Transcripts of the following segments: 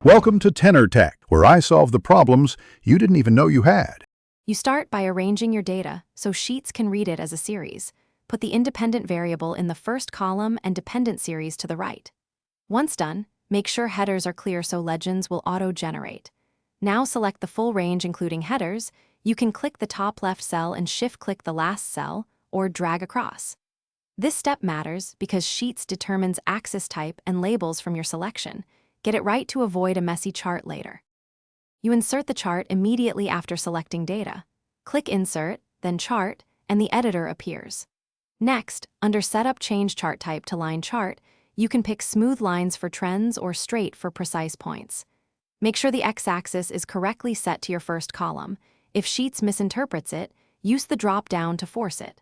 Welcome to Tenor Tech, where I solve the problems you didn't even know you had. You start by arranging your data so Sheets can read it as a series. Put the independent variable in the first column and dependent series to the right. Once done, make sure headers are clear so legends will auto-generate. Now select the full range including headers. You can click the top left cell and shift-click the last cell, or drag across. This step matters because Sheets determines axis type and labels from your selection. Get it right to avoid a messy chart later. You insert the chart immediately after selecting data. Click Insert, then Chart, and the editor appears. Next, under Setup, change chart type to line chart. You can pick smooth lines for trends or straight for precise points. Make sure the x-axis is correctly set to your first column. If Sheets misinterprets it, use the drop-down to force it.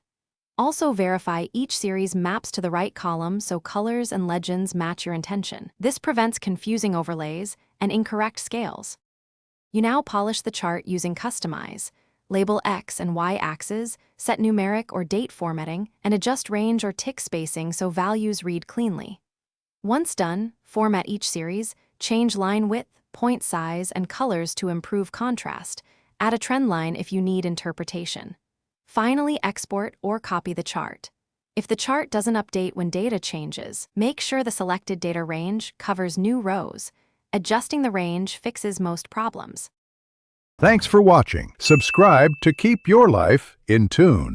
Also verify each series maps to the right column so colors and legends match your intention. This prevents confusing overlays and incorrect scales. You now polish the chart using Customize. Label X and Y axes, set numeric or date formatting, and adjust range or tick spacing so values read cleanly. Once done, format each series, change line width, point size, and colors to improve contrast. Add a trend line if you need interpretation. Finally, export or copy the chart. If the chart doesn't update when data changes, make sure the selected data range covers new rows. Adjusting the range fixes most problems. Thanks for watching. Subscribe to keep your life in tune.